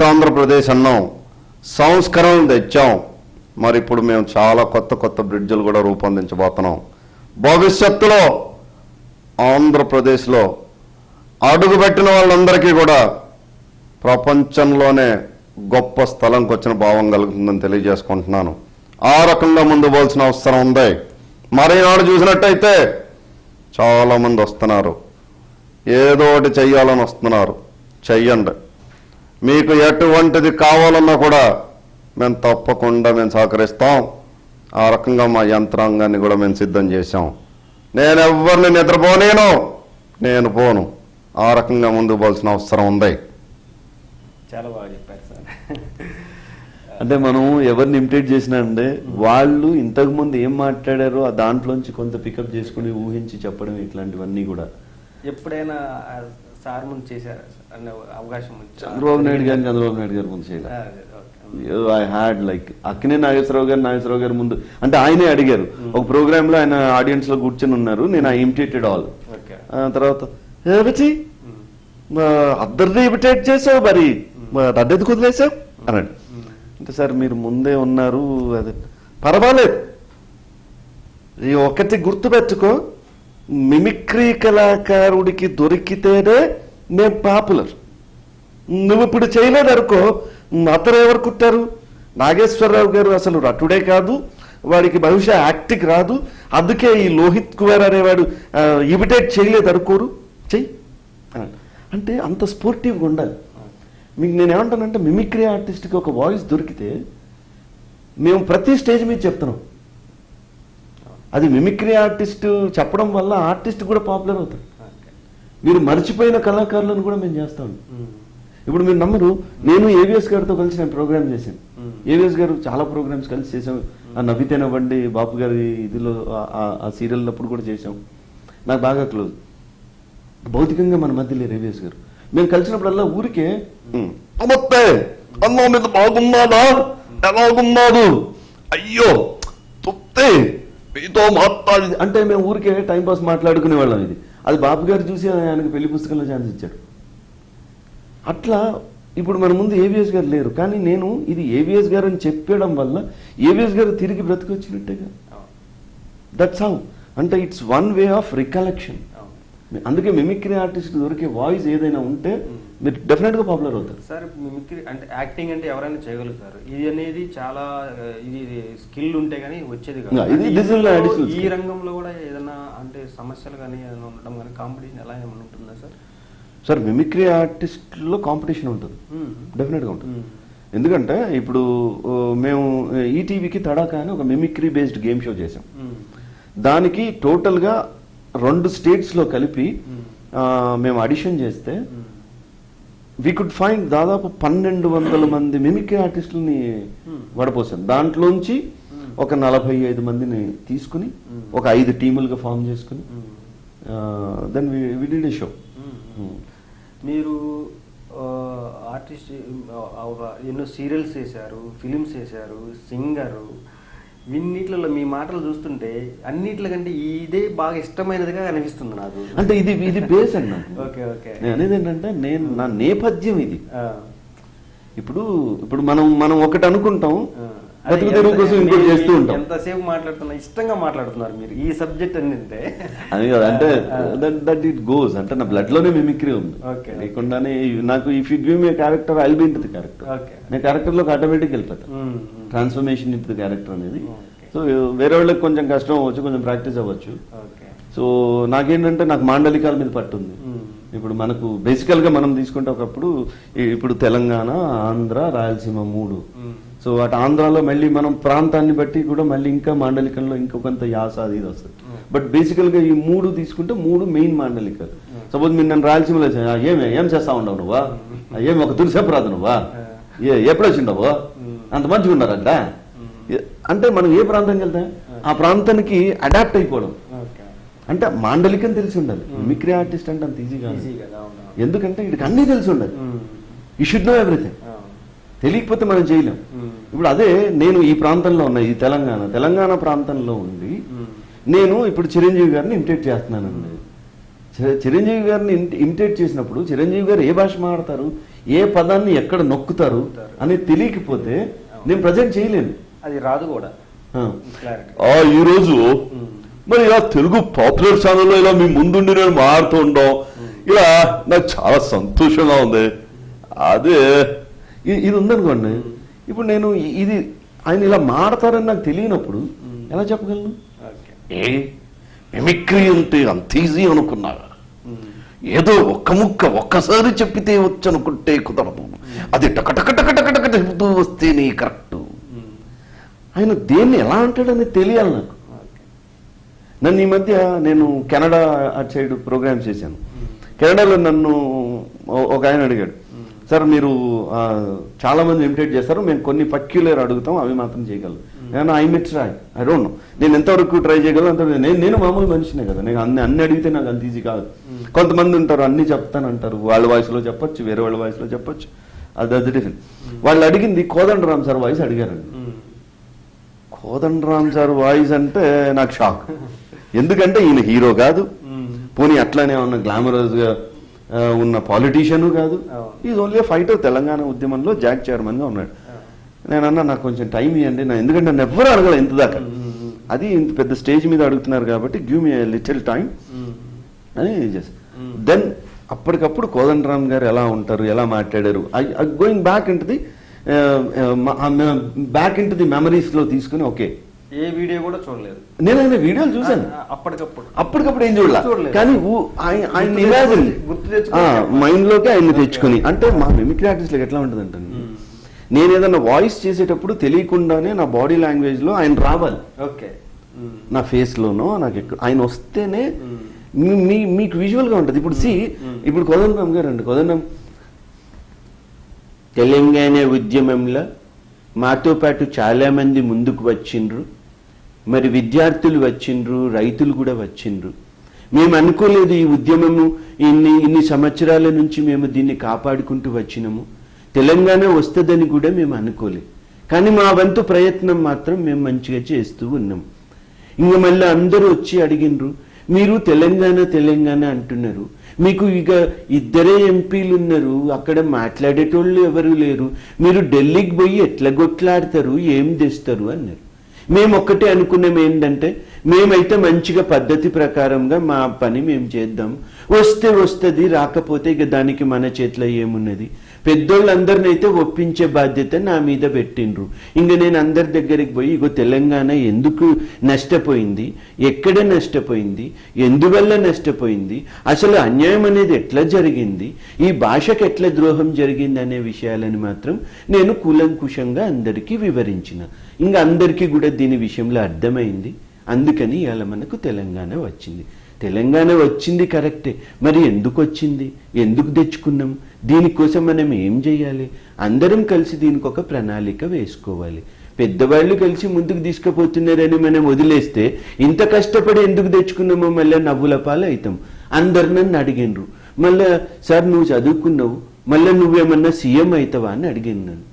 వికసిత ఆంధ్రప్రదేశ్ అన్నాం, సంస్కరణలు తెచ్చాం. మరి ఇప్పుడు మేము చాలా కొత్త కొత్త బ్రిడ్జ్లు కూడా రూపొందించబోతున్నాం. భవిష్యత్తులో ఆంధ్రప్రదేశ్లో అడుగుపెట్టిన వాళ్ళందరికీ కూడా ప్రపంచంలోనే గొప్ప స్థలంకి వచ్చిన భావం కలుగుతుందని తెలియజేసుకుంటున్నాను. ఆ రకంగా ముందు పోవాల్సిన అవసరం ఉంది. మరీనాడు చూసినట్టయితే చాలామంది వస్తున్నారు, ఏదో ఒకటి చెయ్యాలని వస్తున్నారు. చెయ్యండి. మీకు ఎటువంటిది కావాలన్నా కూడా మేము తప్పకుండా సహకరిస్తాం. ఆ రకంగా మా యంత్రాంగాన్ని కూడా మేము సిద్ధం చేశాం. నేను ఎవరిని నిద్రపోనేను, నేను పోను. ఆ రకంగా ముందుకు పోవాల్సిన అవసరం ఉంది. చాలా బాగా చెప్పారు సార్. అంటే మనం ఎవరిని ఇమిటేట్ చేసినా అంటే వాళ్ళు ఇంతకుముందు ఏం మాట్లాడారో ఆ దాంట్లోంచి కొంత పికప్ చేసుకుని ఊహించి చెప్పడం, ఇట్లాంటివన్నీ కూడా ఎప్పుడైనా సార్ ముందు చేశారా అనే అవకాశం చంద్రబాబు నాయుడు గారి ముందు చేయాలి. I had like Akkineni Nageswararao గారి ముందు అంటే ఆయనే అడిగారు. ఒక ప్రోగ్రామ్ లో ఆయన ఆడియన్స్ లో కూర్చొని ఉన్నారు. నేను ఐ ఇమిటేటెడ్ ఆల్. తర్వాత అద్దరిని ఇమిటేట్ చేసావు, మరి అడ్డెందుకు వదిలేసావు అన్నాడు. అంటే సార్ మీరు ముందే ఉన్నారు, అదే పర్వాలేదు. ఈ ఒకటి గుర్తుపెట్టుకో, మిమిక్రీ కళాకారుడికి దొరికితేనే నేను పాపులర్. నువ్వు ఇప్పుడు చేయలేదనుకో, అతను ఎవరు కుట్టారు? నాగేశ్వరరావు గారు అసలు రటుడే కాదు, వాడికి బహుశా యాక్టింగ్ రాదు, అందుకే ఈ లోహిత్ కుమార్ అనేవాడు ఇమిటేట్ చేయలేదు అనుకోరు, చెయ్యి అంటే అంత స్పోర్టివ్గా ఉండాలి. మీకు నేను ఏమంటానంటే, మిమిక్రీ ఆర్టిస్ట్కి ఒక వాయిస్ దొరికితే మేము ప్రతి స్టేజ్ మీద చెప్తున్నాం. అది మిమిక్రీ ఆర్టిస్ట్ చెప్పడం వల్ల ఆర్టిస్ట్ కూడా పాపులర్ అవుతారు. మీరు మర్చిపోయిన కళాకారులను కూడా మేము చేస్తాం. ఇప్పుడు మీరు నమ్మరు, నేను ఏవిఎస్ గారితో కలిసి నేను ప్రోగ్రామ్ చేశాను. ఏవిఎస్ గారు చాలా ప్రోగ్రామ్స్ కలిసి చేసాం. నవ్వితేనవ్వండి బాపు గారి ఇదిలో ఆ సీరియల్ అప్పుడు కూడా చేసాం. నాకు బాగా క్లోజ్. భౌతికంగా మన మధ్య లేరు ఏవిఎస్ గారు. మేము కలిసినప్పుడల్లా ఊరికే నమస్తే అన్నో మీద బాగున్నాదా, ఎలాగున్నాడు, అయ్యో తొత్తే మీతో మాట్లాడి అంటే మేము ఊరికే టైంపాస్ మాట్లాడుకునే వాళ్ళం. ఇది అది బాపు గారు చూసి ఆయనకు పెళ్లి పుస్తకంలో ఛాన్స్ ఇచ్చాడు. అట్లా ఇప్పుడు మన ముందు ఏవిఎస్ గారు లేరు, కానీ నేను ఇది ఏవిఎస్ గారు అని చెప్పడం వల్ల ఏవిఎస్ గారు తిరిగి బ్రతికొచ్చినట్టేగా. That's how. అంటే it's one way of recollection. అందుకే మిమిక్రీ ఆర్టిస్ట్ దొరికే వాయిస్ ఏదైనా ఉంటే మీరు డెఫినెట్గా పాపులర్ అవుతారు. సార్ మిమిక్రీ అంటే యాక్టింగ్ అంటే ఎవరైనా చేయగలుగుతారు. ఇది అనేది చాలా ఇది స్కిల్ ఉంటే కానీ వచ్చేది కాదు. ఈ రంగంలో కూడా ఏదైనా అంటే సమస్యలు కానీ ఏదైనా ఉండడం కానీ కాంపిటీషన్ ఎలా ఏమైనా ఉంటుందా సార్? సార్ మిమిక్రీ ఆర్టిస్ట్లో కాంపిటీషన్ ఉంటుంది, డెఫినెట్గా ఉంటుంది. ఎందుకంటే ఇప్పుడు మేము ఈటీవీకి తడాకా అని ఒక మిమిక్రీ బేస్డ్ గేమ్ షో చేసాం. దానికి టోటల్గా 2 స్టేట్స్లో కలిపి మేము ఆడిషన్ చేస్తే వీ కుడ్ ఫైండ్ దాదాపు 1200 మంది మిమిక్రీ ఆర్టిస్టులని వడపోసాం. దాంట్లోంచి ఒక 45 మందిని తీసుకుని ఒక 5 టీములుగా ఫామ్ చేసుకుని then we did a show. మీరు ఆర్టిస్ట్ ఎన్నో సీరియల్స్ చేశారు, ఫిలిమ్స్ చేశారు, సింగరు. ఇన్నిట్లలో మీ మాటలు చూస్తుంటే అన్నిట్ల కంటే ఇదే బాగా ఇష్టమైనదిగా అనిపిస్తుంది నాకు. అంటే ఇది బేస్ అండి. Okay okay. అనేది ఏంటంటే నేను నా నేపథ్యం ఇది. ఇప్పుడు మనం ఒకటి అనుకుంటాం, బతుకు కోసం ఇంకోటి చేస్తూ ఉంటాం. ఎంతసేపు మాట్లాడుతున్నా ఇష్టంగా మాట్లాడుతున్నారు మీరు ఈ సబ్జెక్ట్ అంటే. అది కదా, అంటే దట్ ఇట్ గోస్. అంటే నా బ్లడ్ లోనే మిమిక్రీ ఉంది. లేకుండానే నాకు if you give me character I will be into the character. నేను క్యారెక్టర్ లోకి ఆటోమేటిక్ వెళ్ళిపోతాను. ట్రాన్స్ఫర్మేషన్ ఇంటు ది క్యారెక్టర్ అనేది. సో వేరే వాళ్ళకి కొంచెం కష్టం అవ్వచ్చు, కొంచెం ప్రాక్టీస్ అవ్వచ్చు. సో నాకేంటంటే నాకు మాండలికాల మీద పట్టుంది. ఇప్పుడు మనకు బేసికల్ గా మనం తీసుకుంటే ఒకప్పుడు ఇప్పుడు తెలంగాణ, ఆంధ్ర, రాయలసీమ 3. సో అటు ఆంధ్రాలో మళ్ళీ మనం ప్రాంతాన్ని బట్టి కూడా మళ్ళీ ఇంకా మాండలికంలో ఇంకొంత యాస అది ఇది వస్తుంది. బట్ బేసికల్ గా ఈ 3 తీసుకుంటే 3 మెయిన్ మాండలికాలు. సపోజ్ మీరు నన్ను రాయలసీమలో ఏం చేస్తా ఉండవు నువ్వా, ఏమి ఒక తులసేపు రాదు నువ్వా, ఎప్పుడు వచ్చిండవు, అంత మంచిగా ఉన్నారంట అంటే మనం ఏ ప్రాంతానికి వెళ్తాం ఆ ప్రాంతానికి అడాప్ట్ అయిపోవడం. అంటే మాండలికం తెలిసి ఉండాలి. మిమిక్రీ ఆర్టిస్ట్ అంటే అంత ఈజీ కాదు. ఎందుకంటే వీడికి అన్నీ తెలిసి ఉండాలి. You should know everything. తెలియకపోతే మనం చేయలేం. ఇప్పుడు అదే నేను ఈ ప్రాంతంలో ఉన్నా, ఈ తెలంగాణ ప్రాంతంలో ఉండి నేను ఇప్పుడు చిరంజీవి గారిని ఇమిటేట్ చేస్తున్నానండి. చిరంజీవి గారిని ఇమిటేట్ చేసినప్పుడు చిరంజీవి గారు ఏ భాష మాట్లాడతారు, ఏ పదాన్ని ఎక్కడ నొక్కుతారు అనేది తెలియకపోతే నేను ప్రజెంట్ చేయలేను. అది రాదు కూడా క్లారిటీ. ఈరోజు మరి ఇలా తెలుగు పాపులర్ ఛానల్లో ఇలా మీ ముందుండి నేను మారుతూ ఉండడం ఇలా నాకు చాలా సంతోషంగా ఉంది. అదే ఇది ఉందనుకోండి, ఇప్పుడు నేను ఇది ఆయన ఇలా మాడతారని నాకు తెలియనప్పుడు ఎలా చెప్పగలను? మిమిక్రీ అంటే అంత ఈజీ అనుకున్నాగా, ఏదో ఒక్క ముక్క ఒక్కసారి చెప్పితే వచ్చు అనుకుంటే కుదరదు, అది టకటకటకటకటక చెబుతూ వస్తేనే కరెక్ట్. ఆయన దేన్ని ఎలా అంటాడని తెలియాలి నాకు. నన్ను ఈ మధ్య నేను కెనడా అటు సైడ్ ప్రోగ్రామ్స్ చేశాను. కెనడాలో నన్ను ఒక ఆయన అడిగాడు, సార్ మీరు చాలా మంది ఇమిటేట్ చేస్తారు, మేము కొన్ని పర్టిక్యులర్ అడుగుతాం, అవి మాత్రం చేయగలరు. నేను I might try, I don't know, నేను ఎంతవరకు ట్రై చేయగలను అంత. నేను మామూలు మనిషినే కదా, నేను అన్ని అడిగితే నాకు అంత ఈజీ కాదు. కొంతమంది ఉంటారు అన్ని చెప్తానంటారు, వాళ్ళ వాయిస్లో చెప్పొచ్చు, వేరే వాళ్ళ వాయిస్లో చెప్పొచ్చు, అది డిఫరెంట్. వాళ్ళు అడిగింది కోదండరామ్ సార్ వాయిస్ అడిగారండి. కోదండరామ్ సార్ వాయిస్ అంటే నాకు షాక్. ఎందుకంటే ఈయన హీరో కాదు, పోనీ అట్లానే ఉన్న గ్లామరస్ గా ఉన్న పాలిటీషియన్ కాదు, ఈజ్ ఓన్లీ ఫైటర్. తెలంగాణ ఉద్యమంలో జాక్ చైర్మన్ గా ఉన్నాడు. నేనన్నా నాకు కొంచెం టైం ఇవ్వండి, ఎందుకంటే నన్ను ఎవ్వరూ అడగల ఇంత దాకా, అది ఇంత పెద్ద స్టేజ్ మీద అడుగుతున్నారు కాబట్టి గివ్ మీ లిటిల్ టైం అని జస్ట్ దెన్ అప్పటికప్పుడు కోదండరామ్ గారు ఎలా ఉంటారు, ఎలా మాట్లాడారు, going back into the memories లో తీసుకుని ఓకే. ఏ వీడియో కూడా చూడలేదు నేను, ఆయన వీడియోలు చూసాను అప్పటికప్పుడు ఏం చూడలేదు, కానీ ఆయన ఇమాజిన్ మైండ్ లోకి ఆయన్ని తెచ్చుకొని. అంటే మా మిమిక్రీ ఆర్టిస్ట్లకు ఎట్లా ఉంటుంది అంటే, నేను ఏదన్నా వాయిస్ చేసేటప్పుడు తెలియకుండానే నా బాడీ లాంగ్వేజ్ లో ఆయన రావాలి. ఓకే, నా ఫేస్ లోనో నాకు ఆయన వస్తేనే మీకు విజువల్ గా ఉంటుంది. ఇప్పుడు ఇప్పుడు కోదండరామ్ గారు అండి, కోదండరామ్ తెలంగాణ ఉద్యమంలో మాతో పాటు చాలా మంది ముందుకు వచ్చిండ్రు, మరి విద్యార్థులు వచ్చిండ్రు, రైతులు కూడా వచ్చిండ్రు. మేము అనుకోలేదు ఈ ఉద్యమము ఇన్ని సంవత్సరాల నుంచి మేము దీన్ని కాపాడుకుంటూ వచ్చినాము, తెలంగాణ వస్తుందని కూడా మేము అనుకోలేదు. కానీ మా వంతు ప్రయత్నం మాత్రం మేము మంచిగా చేస్తూ ఉన్నాం. ఇంక మళ్ళీ అందరూ వచ్చి అడిగినరు, మీరు తెలంగాణ అంటున్నారు, మీకు ఇక 2 ఎంపీలు ఉన్నారు, అక్కడ మాట్లాడేటోళ్ళు ఎవరు లేరు, మీరు ఢిల్లీకి పోయి ఎట్లా కొట్లాడతారు, ఏం తెస్తారు అన్నారు. మేము ఒక్కటే అనుకున్నాం ఏంటంటే, మేమైతే మంచిగా పద్ధతి ప్రకారంగా మా పని మేము చేద్దాం, వస్తే వస్తుంది, రాకపోతే ఇక దానికి మన చేతిలో ఏమున్నది. పెద్దోళ్ళందరిని అయితే ఒప్పించే బాధ్యత నా మీద పెట్టిండ్రు. ఇంక నేను అందరి దగ్గరికి పోయి ఇగో తెలంగాణ ఎందుకు నష్టపోయింది, ఎక్కడ నష్టపోయింది, ఎందువల్ల నష్టపోయింది, అసలు అన్యాయం అనేది ఎట్లా జరిగింది, ఈ భాషకు ఎట్లా ద్రోహం జరిగింది అనే విషయాలను మాత్రం నేను కూలంకుషంగా అందరికీ వివరించిన. ఇంకా అందరికీ కూడా దీని విషయంలో అర్థమైంది. అందుకని ఇవాళ మనకు తెలంగాణ వచ్చింది. తెలంగాణ వచ్చింది కరెక్టే, మరి ఎందుకు వచ్చింది, ఎందుకు తెచ్చుకున్నాం, దీనికోసం మనం ఏం చేయాలి, అందరం కలిసి దీనికి ఒక ప్రణాళిక వేసుకోవాలి. పెద్దవాళ్ళు కలిసి ముందుకు తీసుకుపోతున్నారని మనం వదిలేస్తే ఇంత కష్టపడి ఎందుకు తెచ్చుకున్నామో మళ్ళీ నవ్వుల పాలు అవుతాం. అందరు నన్ను అడిగినరు, మళ్ళీ సార్ నువ్వు చదువుకున్నావు, మళ్ళీ నువ్వేమన్నా సీఎం అవుతావా అని అడిగినాను.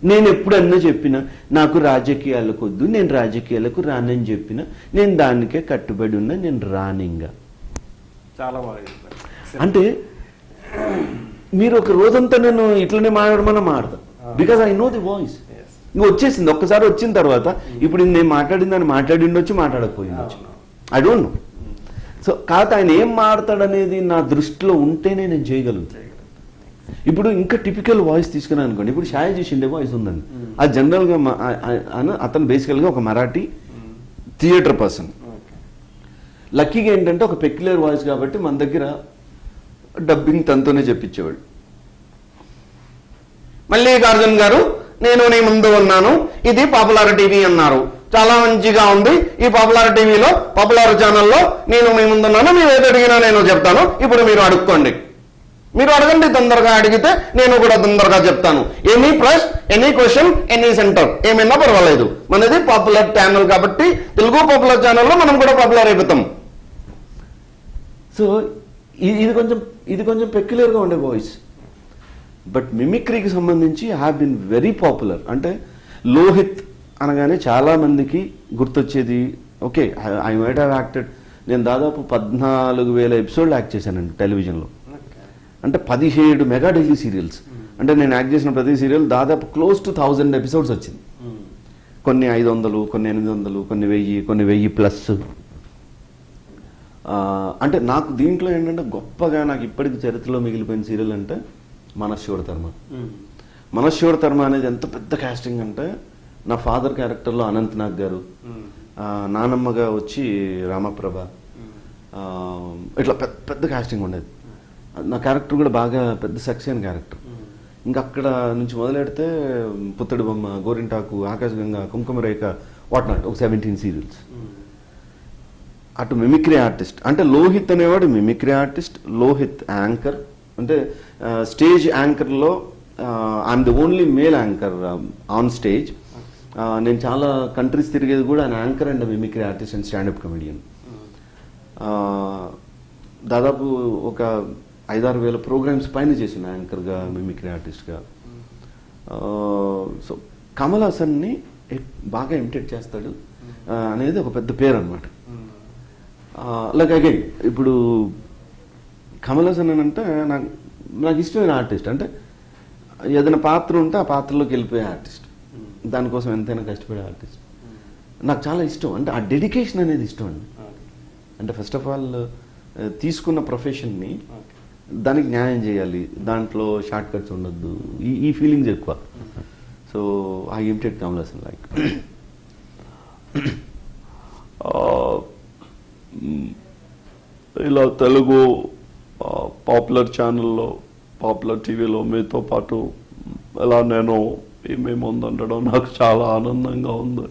నేను ఎప్పుడన్నా చెప్పినా నాకు రాజకీయాలకు వద్దు, నేను రాజకీయాలకు రానని చెప్పిన, నేను దానికే కట్టుబడి ఉన్నా, నేను రానింగా. చాలా బాగా చెప్పారు. అంటే మీరు ఒక రోజంతా నేను ఇట్లనే మాట్లాడమని మాడతా, because I know the voice. ఇంక వచ్చేసింది, ఒక్కసారి వచ్చిన తర్వాత ఇప్పుడు నేను మాట్లాడిందని మాట్లాడిండొచ్చు, మాట్లాడకపోయిండొచ్చు, ఐ డోంట్ నో. సో కాకపోతే ఆయన ఏం మాడతాడనేది నా దృష్టిలో ఉంటేనే నేను చేయగలుగుతాను. ఇప్పుడు ఇంకా టిపికల్ వాయిస్ తీసుకున్నాను అనుకోండి, ఇప్పుడు షాయాజీ షిండే వాయిస్ ఉందండి, అది జనరల్గా అతను బేసికల్గా ఒక మరాఠీ థియేటర్ పర్సన్. లక్కీగా ఏంటంటే ఒక పెక్యులర్ వాయిస్ కాబట్టి మన దగ్గర డబ్బింగ్ తనతోనే చెప్పించేవాడు. మల్లికార్జున్ గారు, నేను నీ ముందు ఉన్నాను, ఇది పాపులర్ టీవీ అన్నారు, చాలా మంచిగా ఉంది, ఈ పాపులర్ టీవీలో పాపులర్ ఛానల్లో నేను మీ ముందున్నాను, మీరు ఏది అడిగినా నేను చెప్తాను, ఇప్పుడు మీరు అడుక్కోండి, మీరు అడగండి, తొందరగా అడిగితే నేను కూడా తొందరగా చెప్తాను. ఎనీ ప్రశ్న, ఎనీ క్వశ్చన్, ఎనీ సెంటర్, ఏమైనా పర్వాలేదు, మనది పాపులర్ ఛానల్ కాబట్టి తెలుగు పాపులర్ ఛానల్లో మనం కూడా పాపులర్ అయిపోతాం. సో ఇది కొంచెం పెక్యులర్గా ఉండే వాయిస్. బట్ మిమిక్రీకి సంబంధించి హ్యావ్ బిన్ వెరీ పాపులర్. అంటే లోహిత్ అనగానే చాలా మందికి గుర్తొచ్చేది, okay I might have acted, నేను దాదాపు 14,000 ఎపిసోడ్లు యాక్ట్ చేశానండి టెలివిజన్లో. అంటే 17 మెగా డైలీ సీరియల్స్, అంటే నేను యాక్ట్ చేసిన ప్రతి సీరియల్ దాదాపు క్లోజ్ టు 1000 ఎపిసోడ్స్ వచ్చింది. కొన్ని 500, కొన్ని 800, కొన్ని 1000, కొన్ని 1000+. అంటే నాకు దీంట్లో ఏంటంటే గొప్పగా నాకు ఇప్పటికి చరిత్రలో మిగిలిపోయిన సీరియల్ అంటే మనశివధర్మ. మనశివధర్మ అనేది ఎంత పెద్ద కాస్టింగ్ అంటే నా ఫాదర్ క్యారెక్టర్లో అనంత్ నాగ్ గారు, నానమ్మగా వచ్చి రామప్రభ, ఇట్లా పెద్ద పెద్ద కాస్టింగ్ ఉండేది. నా క్యారెక్టర్ కూడా బాగా పెద్ద సెక్సీ అయిన క్యారెక్టర్. ఇంకా అక్కడ నుంచి మొదలెడితే పుత్తడి బొమ్మ, గోరింటాకు, ఆకాశగంగా, కుంకుమరేఖ, వాట్ నాట్, ఒక 17 సీరియల్స్. అటు మిమిక్రీ ఆర్టిస్ట్ అంటే లోహిత్ అనేవాడు మిమిక్రీ ఆర్టిస్ట్, లోహిత్ యాంకర్. అంటే స్టేజ్ యాంకర్లో I'm the only male anchor on stage. నేను చాలా కంట్రీస్ తిరిగేది కూడా ఆయన anchor and mimicry artist and standup comedian. దాదాపు ఒక 5-6 వేల ప్రోగ్రామ్స్ పైన చేసిన యాంకర్గా, మిమిక్రీ ఆర్టిస్ట్గా. సో కమల్ హాసన్ని బాగా ఇమిటేట్ చేస్తాడు అనేది ఒక పెద్ద పేరు అనమాట. లైక్ అగైన్ ఇప్పుడు కమల్ హాసన్ అని అంటే నాకు ఇష్టమైన ఆర్టిస్ట్. అంటే ఏదైనా పాత్ర ఉంటే ఆ పాత్రలోకి వెళ్ళిపోయే ఆర్టిస్ట్, దానికోసం ఎంతైనా కష్టపడే ఆర్టిస్ట్. నాకు చాలా ఇష్టం. అంటే ఆ డెడికేషన్ అనేది ఇష్టం అండి. అంటే ఫస్ట్ ఆఫ్ ఆల్ తీసుకున్న ప్రొఫెషన్ని దానికి న్యాయం చేయాలి, దాంట్లో షార్ట్ కట్స్ ఉండొద్దు, ఈ ఫీలింగ్స్ ఎక్కువ. So I imitate Kamal Haasan like. ఇలా తెలుగు పాపులర్ ఛానల్లో, పాపులర్ టీవీలో మీతో పాటు ఇలా నేను మీ ముందు ఉండడం నాకు చాలా ఆనందంగా ఉంది.